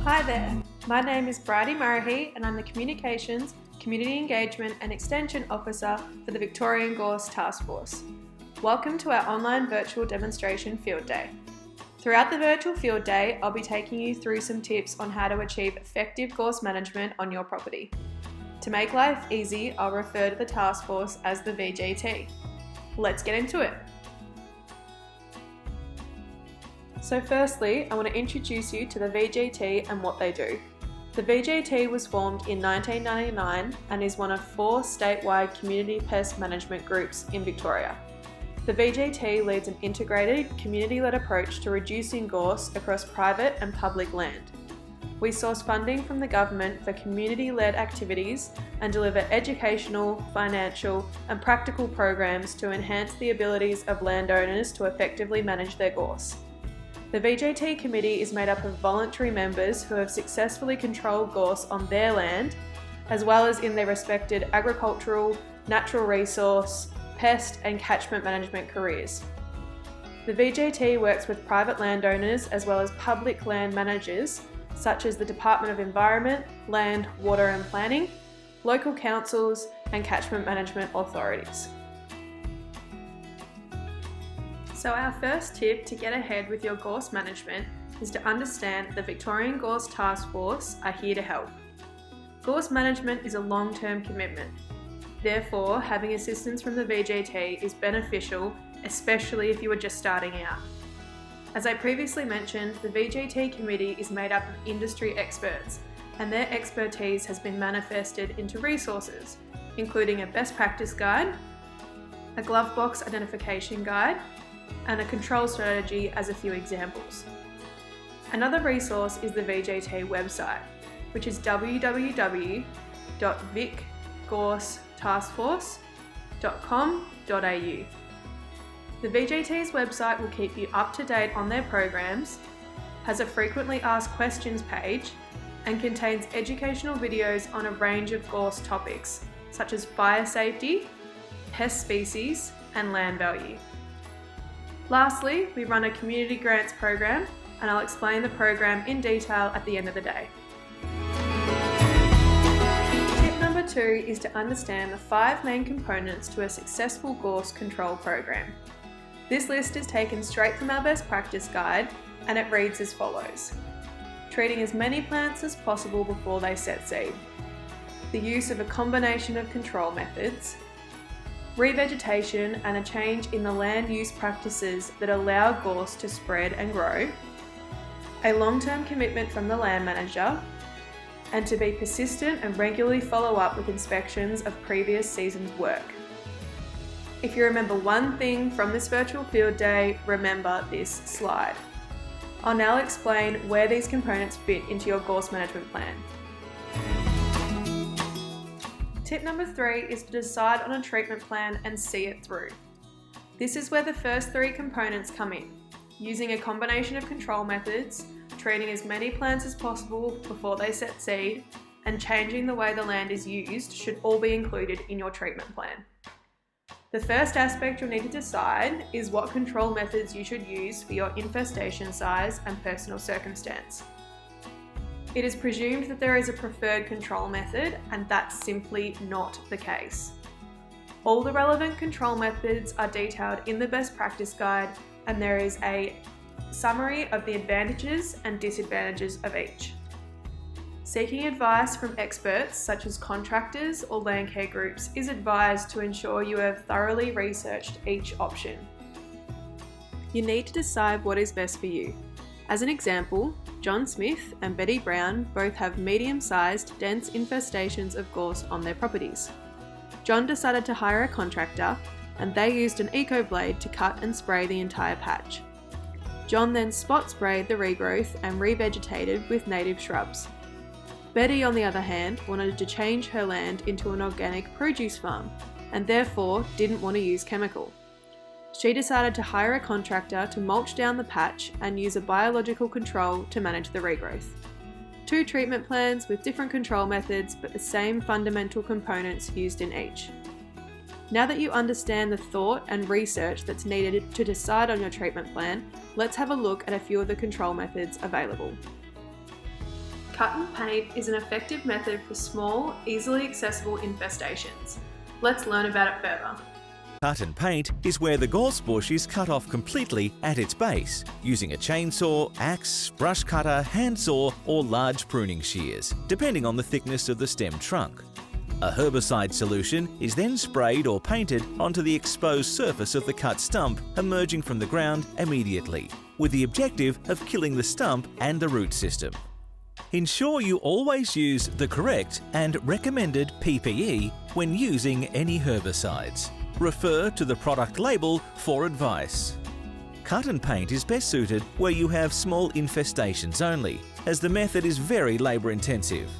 Hi there, my name is Bridie Murray and I'm the Communications, Community Engagement and Extension Officer for the Victorian Gorse Task Force. Welcome to our online virtual demonstration field day. Throughout the virtual field day, I'll be taking you through some tips on how to achieve effective gorse management on your property. To make life easy, I'll refer to the task force as the VGT. Let's get into it. So firstly, I want to introduce you to the VGT and what they do. The VGT was formed in 1999 and is one of 4 statewide community pest management groups in Victoria. The VGT leads an integrated, community-led approach to reducing gorse across private and public land. We source funding from the government for community-led activities and deliver educational, financial and practical programs to enhance the abilities of landowners to effectively manage their gorse. The VGT committee is made up of voluntary members who have successfully controlled gorse on their land, as well as in their respected agricultural, natural resource, pest and catchment management careers. The VGT works with private landowners as well as public land managers such as the Department of Environment, Land, Water and Planning, local councils and catchment management authorities. So our first tip to get ahead with your gorse management is to understand the Victorian Gorse Task Force are here to help. Gorse management is a long-term commitment. Therefore, having assistance from the VGT is beneficial, especially if you are just starting out. As I previously mentioned, the VGT committee is made up of industry experts, and their expertise has been manifested into resources, including a best practice guide, a glove box identification guide, and a control strategy as a few examples. Another resource is the VGT website, which is www.vicgorsetaskforce.com.au. The VGT's website will keep you up to date on their programs, has a frequently asked questions page, and contains educational videos on a range of gorse topics, such as fire safety, pest species, and land value. Lastly, we run a community grants program, and I'll explain the program in detail at the end of the day. Tip number 2 is to understand the 5 main components to a successful gorse control program. This list is taken straight from our best practice guide, and it reads as follows. Treating as many plants as possible before they set seed. The use of a combination of control methods. Revegetation and a change in the land use practices that allow gorse to spread and grow, a long-term commitment from the land manager, and to be persistent and regularly follow up with inspections of previous season's work. If you remember one thing from this virtual field day, remember this slide. I'll now explain where these components fit into your gorse management plan. Tip number 3 is to decide on a treatment plan and see it through. This is where the first 3 components come in. Using a combination of control methods, treating as many plants as possible before they set seed, and changing the way the land is used should all be included in your treatment plan. The first aspect you'll need to decide is what control methods you should use for your infestation size and personal circumstance. It is presumed that there is a preferred control method, and that's simply not the case. All the relevant control methods are detailed in the best practice guide, and there is a summary of the advantages and disadvantages of each. Seeking advice from experts such as contractors or land care groups is advised to ensure you have thoroughly researched each option. You need to decide what is best for you. As an example, John Smith and Betty Brown both have medium-sized, dense infestations of gorse on their properties. John decided to hire a contractor, and they used an eco blade to cut and spray the entire patch. John then spot sprayed the regrowth and revegetated with native shrubs. Betty, on the other hand, wanted to change her land into an organic produce farm, and therefore didn't want to use chemical. She decided to hire a contractor to mulch down the patch and use a biological control to manage the regrowth. 2 treatment plans with different control methods but the same fundamental components used in each. Now that you understand the thought and research that's needed to decide on your treatment plan, let's have a look at a few of the control methods available. Cut and paint is an effective method for small, easily accessible infestations. Let's learn about it further. Cut and paint is where the gorse bush is cut off completely at its base, using a chainsaw, axe, brush cutter, handsaw or large pruning shears, depending on the thickness of the stem trunk. A herbicide solution is then sprayed or painted onto the exposed surface of the cut stump, emerging from the ground immediately, with the objective of killing the stump and the root system. Ensure you always use the correct and recommended PPE when using any herbicides. Refer to the product label for advice. Cut and paint is best suited where you have small infestations only, as the method is very labour intensive.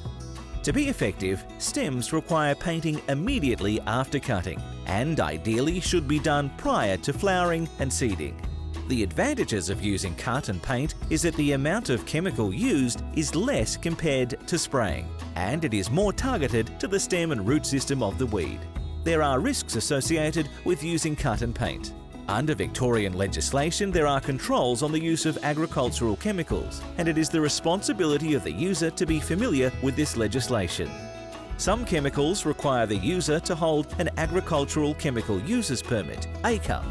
To be effective, stems require painting immediately after cutting, and ideally should be done prior to flowering and seeding. The advantages of using cut and paint is that the amount of chemical used is less compared to spraying, and it is more targeted to the stem and root system of the weed. There are risks associated with using cut and paint. Under Victorian legislation, there are controls on the use of agricultural chemicals, and it is the responsibility of the user to be familiar with this legislation. Some chemicals require the user to hold an Agricultural Chemical Users Permit, ACUP.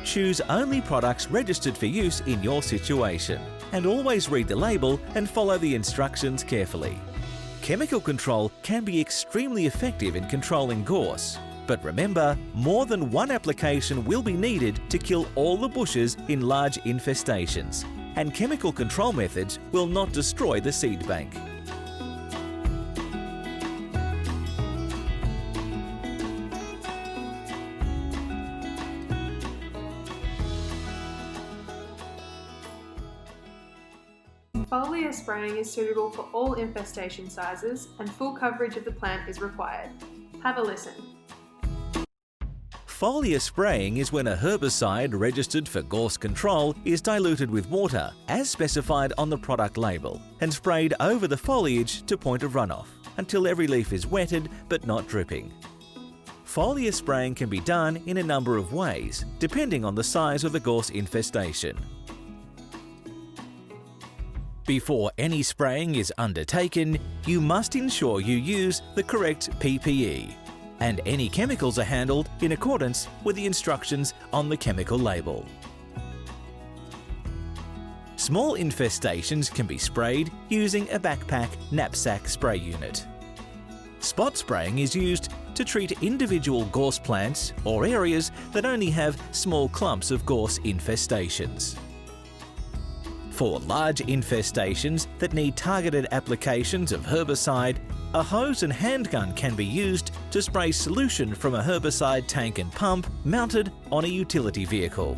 Choose only products registered for use in your situation, and always read the label and follow the instructions carefully. Chemical control can be extremely effective in controlling gorse. But remember, more than one application will be needed to kill all the bushes in large infestations, and chemical control methods will not destroy the seed bank. Foliar spraying is suitable for all infestation sizes, and full coverage of the plant is required. Have a listen. Foliar spraying is when a herbicide registered for gorse control is diluted with water, as specified on the product label, and sprayed over the foliage to point of runoff, until every leaf is wetted but not dripping. Foliar spraying can be done in a number of ways, depending on the size of the gorse infestation. Before any spraying is undertaken, you must ensure you use the correct PPE, and any chemicals are handled in accordance with the instructions on the chemical label. Small infestations can be sprayed using a backpack knapsack spray unit. Spot spraying is used to treat individual gorse plants or areas that only have small clumps of gorse infestations. For large infestations that need targeted applications of herbicide, a hose and handgun can be used to spray solution from a herbicide tank and pump mounted on a utility vehicle.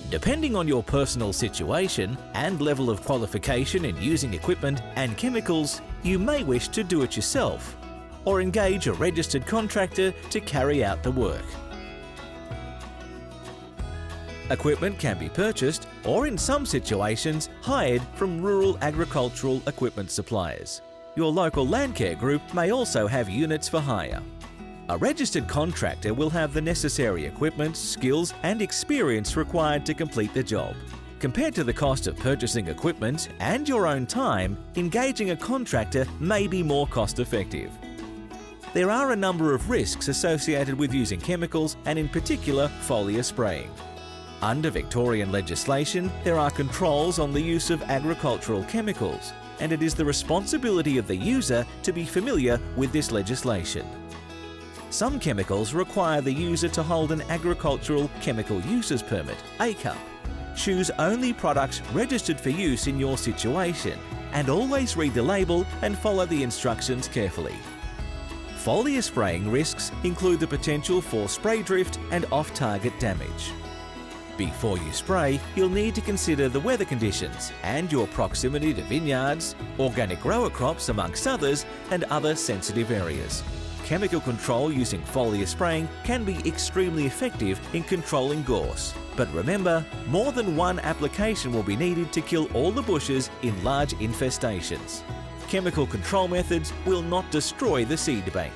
Depending on your personal situation and level of qualification in using equipment and chemicals, you may wish to do it yourself or engage a registered contractor to carry out the work. Equipment can be purchased or, in some situations, hired from rural agricultural equipment suppliers. Your local Landcare group may also have units for hire. A registered contractor will have the necessary equipment, skills and experience required to complete the job. Compared to the cost of purchasing equipment and your own time, engaging a contractor may be more cost-effective. There are a number of risks associated with using chemicals and, in particular, foliar spraying. Under Victorian legislation, there are controls on the use of agricultural chemicals, and it is the responsibility of the user to be familiar with this legislation. Some chemicals require the user to hold an Agricultural Chemical Users Permit, ACUP. Choose only products registered for use in your situation, and always read the label and follow the instructions carefully. Foliar spraying risks include the potential for spray drift and off-target damage. Before you spray, you'll need to consider the weather conditions and your proximity to vineyards, organic grower crops amongst others, and other sensitive areas. Chemical control using foliar spraying can be extremely effective in controlling gorse. But remember, more than one application will be needed to kill all the bushes in large infestations. Chemical control methods will not destroy the seed bank.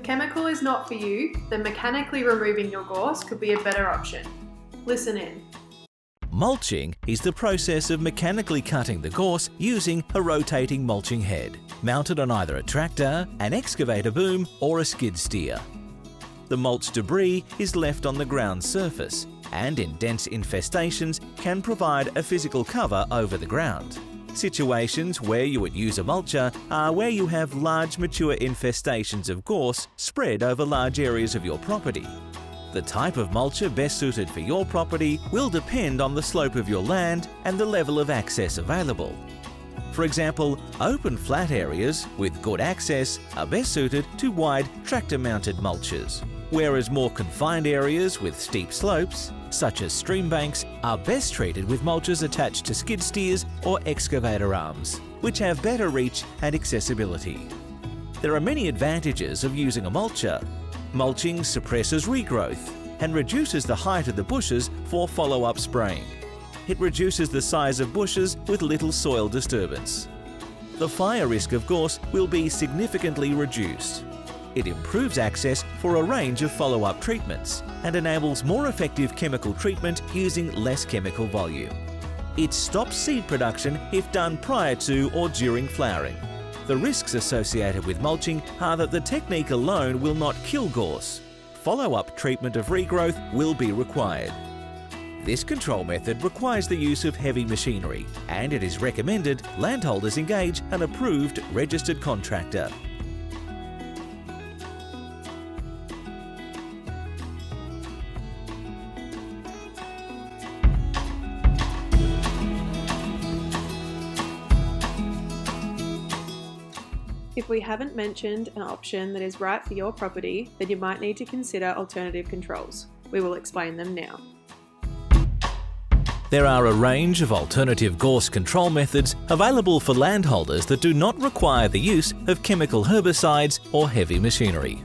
chemical is not for you, then mechanically removing your gorse could be a better option. Listen in. Mulching is the process of mechanically cutting the gorse using a rotating mulching head, mounted on either a tractor, an excavator boom or a skid steer. The mulch debris is left on the ground surface and in dense infestations can provide a physical cover over the ground. Situations where you would use a mulcher are where you have large mature infestations of gorse spread over large areas of your property. The type of mulcher best suited for your property will depend on the slope of your land and the level of access available. For example, open flat areas with good access are best suited to wide tractor-mounted mulchers, whereas more confined areas with steep slopes, such as stream banks, are best treated with mulchers attached to skid steers or excavator arms, which have better reach and accessibility. There are many advantages of using a mulcher. Mulching suppresses regrowth and reduces the height of the bushes for follow-up spraying. It reduces the size of bushes with little soil disturbance. The fire risk of gorse will be significantly reduced. It improves access for a range of follow-up treatments and enables more effective chemical treatment using less chemical volume. It stops seed production if done prior to or during flowering. The risks associated with mulching are that the technique alone will not kill gorse. Follow-up treatment of regrowth will be required. This control method requires the use of heavy machinery, and it is recommended landholders engage an approved registered contractor. If we haven't mentioned an option that is right for your property, then you might need to consider alternative controls. We will explain them now. There are a range of alternative gorse control methods available for landholders that do not require the use of chemical herbicides or heavy machinery.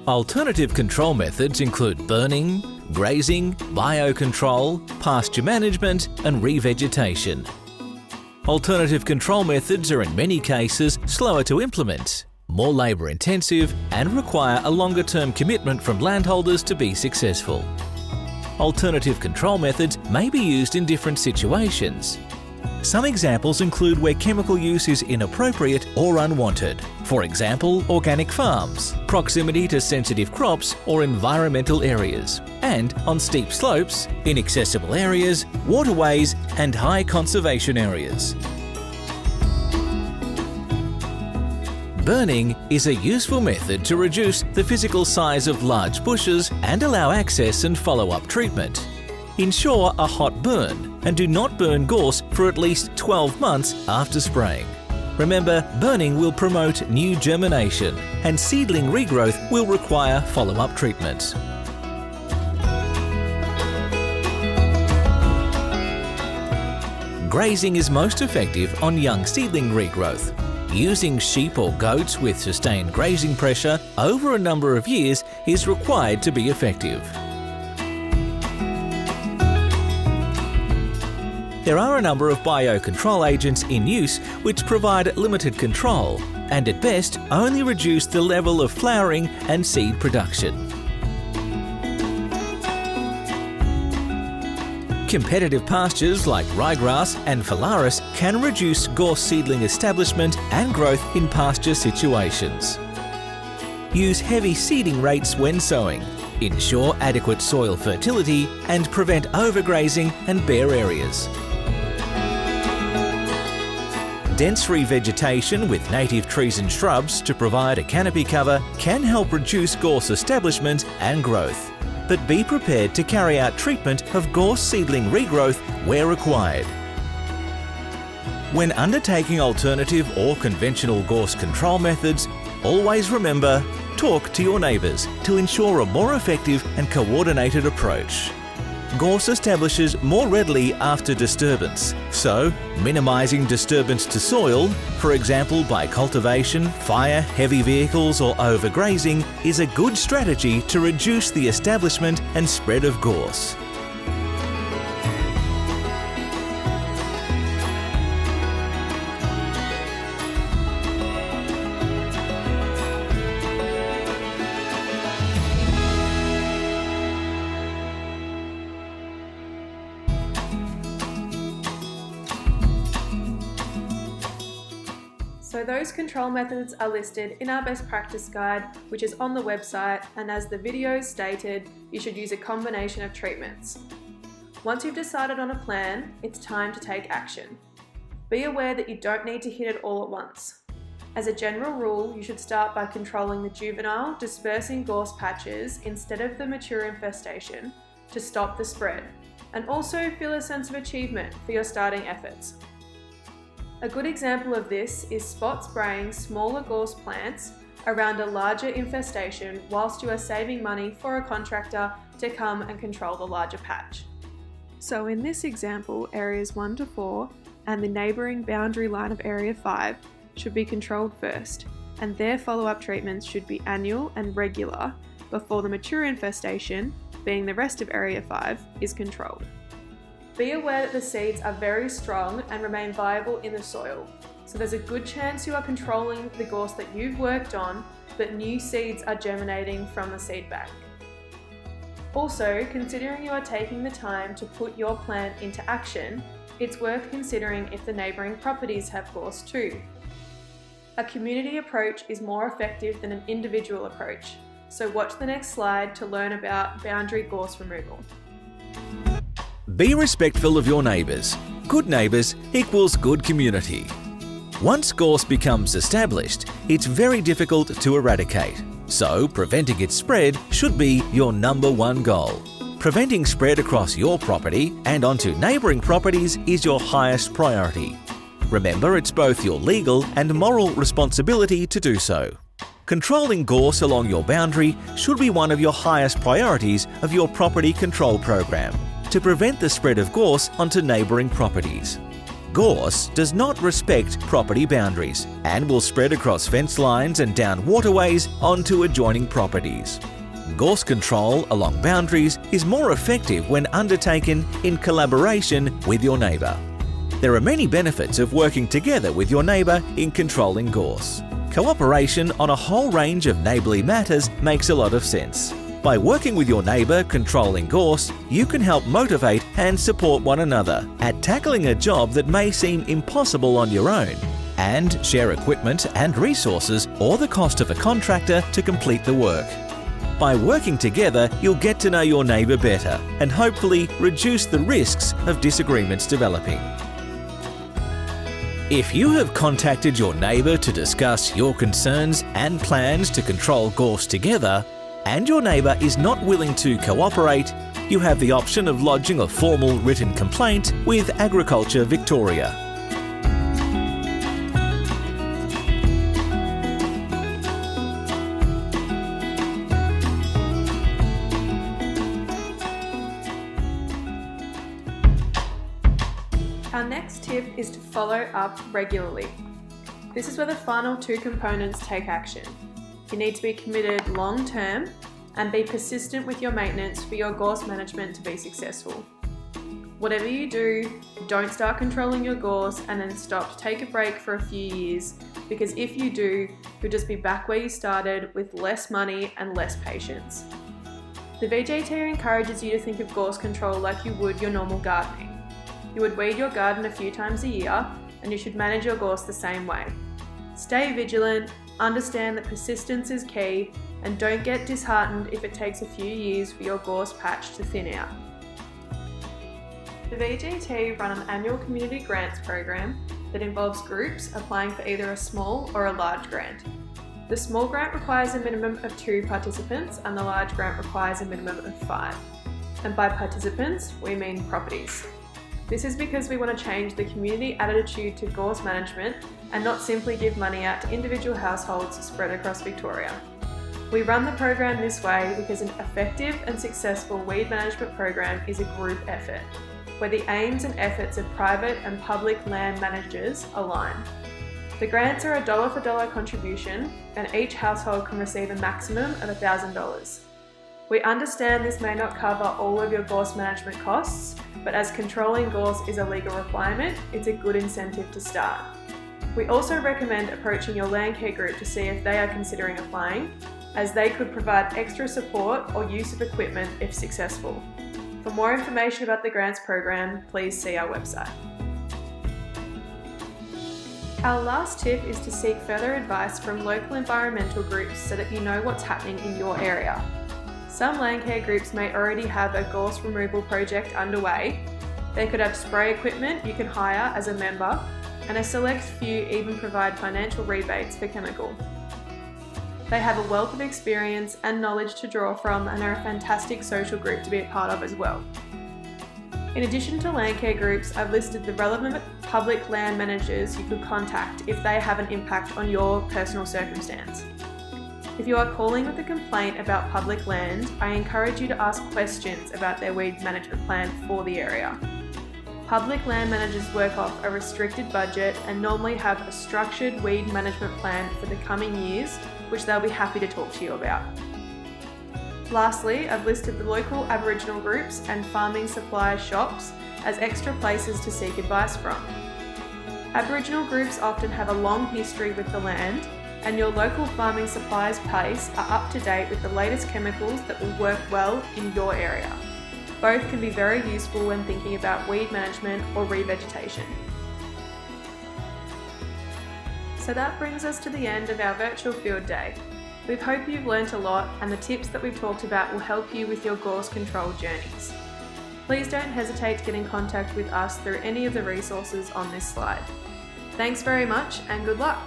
Alternative control methods include burning, grazing, biocontrol, pasture management and revegetation. Alternative control methods are in many cases slower to implement, more labour intensive and require a longer-term commitment from landholders to be successful. Alternative control methods may be used in different situations. Some examples include where chemical use is inappropriate or unwanted. For example, organic farms, proximity to sensitive crops or environmental areas, and on steep slopes, inaccessible areas, waterways, and high conservation areas. Burning is a useful method to reduce the physical size of large bushes and allow access and follow-up treatment. Ensure a hot burn and do not burn gorse for at least 12 months after spraying. Remember, burning will promote new germination and seedling regrowth will require follow-up treatment. Grazing is most effective on young seedling regrowth. Using sheep or goats with sustained grazing pressure over a number of years is required to be effective. There are a number of biocontrol agents in use which provide limited control and at best only reduce the level of flowering and seed production. Competitive pastures like ryegrass and phalaris can reduce gorse seedling establishment and growth in pasture situations. Use heavy seeding rates when sowing. Ensure adequate soil fertility and prevent overgrazing and bare areas. Dense revegetation with native trees and shrubs to provide a canopy cover can help reduce gorse establishment and growth. But be prepared to carry out treatment of gorse seedling regrowth where required. When undertaking alternative or conventional gorse control methods, always remember, talk to your neighbours to ensure a more effective and coordinated approach. Gorse establishes more readily after disturbance, so minimising disturbance to soil, for example by cultivation, fire, heavy vehicles or overgrazing, is a good strategy to reduce the establishment and spread of gorse. So those control methods are listed in our best practice guide, which is on the website, and as the video stated, you should use a combination of treatments. Once you've decided on a plan, it's time to take action. Be aware that you don't need to hit it all at once. As a general rule, you should start by controlling the juvenile, dispersing gorse patches instead of the mature infestation to stop the spread, and also feel a sense of achievement for your starting efforts. A good example of this is spot spraying smaller gorse plants around a larger infestation whilst you are saving money for a contractor to come and control the larger patch. So in this example, areas 1 to 4 and the neighbouring boundary line of area 5 should be controlled first, and their follow-up treatments should be annual and regular before the mature infestation, being the rest of area 5, is controlled. Be aware that the seeds are very strong and remain viable in the soil, so there's a good chance you are controlling the gorse that you've worked on, but new seeds are germinating from the seed bank. Also, considering you are taking the time to put your plant into action, it's worth considering if the neighbouring properties have gorse too. A community approach is more effective than an individual approach, so watch the next slide to learn about boundary gorse removal. Be respectful of your neighbours. Good neighbours equals good community. Once gorse becomes established, it's very difficult to eradicate, so preventing its spread should be your number one goal. Preventing spread across your property and onto neighbouring properties is your highest priority. Remember, it's both your legal and moral responsibility to do so. Controlling gorse along your boundary should be one of your highest priorities of your property control program to prevent the spread of gorse onto neighbouring properties. Gorse does not respect property boundaries and will spread across fence lines and down waterways onto adjoining properties. Gorse control along boundaries is more effective when undertaken in collaboration with your neighbour. There are many benefits of working together with your neighbour in controlling gorse. Cooperation on a whole range of neighbourly matters makes a lot of sense. By working with your neighbour controlling gorse, you can help motivate and support one another at tackling a job that may seem impossible on your own, and share equipment and resources or the cost of a contractor to complete the work. By working together, you'll get to know your neighbour better and hopefully reduce the risks of disagreements developing. If you have contacted your neighbour to discuss your concerns and plans to control gorse together, and your neighbour is not willing to cooperate, you have the option of lodging a formal written complaint with Agriculture Victoria. Our next tip is to follow up regularly. This is where the final two components take action. You need to be committed long term and be persistent with your maintenance for your gorse management to be successful. Whatever you do, don't start controlling your gorse and then stop to take a break for a few years, because if you do, you'll just be back where you started with less money and less patience. The VGT encourages you to think of gorse control like you would your normal gardening. You would weed your garden a few times a year, and you should manage your gorse the same way. Stay vigilant, understand that persistence is key, and don't get disheartened if it takes a few years for your gorse patch to thin out. The VGT run an annual community grants program that involves groups applying for either a small or a large grant. The small grant requires a minimum of 2 participants and the large grant requires a minimum of 5. And by participants, we mean properties. This is because we want to change the community attitude to gorse management and not simply give money out to individual households spread across Victoria. We run the program this way because an effective and successful weed management program is a group effort, where the aims and efforts of private and public land managers align. The grants are a dollar for dollar contribution, and each household can receive a maximum of $1,000. We understand this may not cover all of your gorse management costs, but as controlling gorse is a legal requirement, it's a good incentive to start. We also recommend approaching your land care group to see if they are considering applying, as they could provide extra support or use of equipment if successful. For more information about the grants program, please see our website. Our last tip is to seek further advice from local environmental groups so that you know what's happening in your area. Some land care groups may already have a gorse removal project underway. They could have spray equipment you can hire as a member, and a select few even provide financial rebates for chemical. They have a wealth of experience and knowledge to draw from and are a fantastic social group to be a part of as well. In addition to land care groups, I've listed the relevant public land managers you could contact if they have an impact on your personal circumstance. If you are calling with a complaint about public land, I encourage you to ask questions about their weed management plan for the area. Public land managers work off a restricted budget and normally have a structured weed management plan for the coming years, which they'll be happy to talk to you about. Lastly, I've listed the local Aboriginal groups and farming supply shops as extra places to seek advice from. Aboriginal groups often have a long history with the land, and your local farming supplies place are up to date with the latest chemicals that will work well in your area. Both can be very useful when thinking about weed management or revegetation. So that brings us to the end of our virtual field day. We hope you've learnt a lot and the tips that we've talked about will help you with your gorse control journeys. Please don't hesitate to get in contact with us through any of the resources on this slide. Thanks very much and good luck!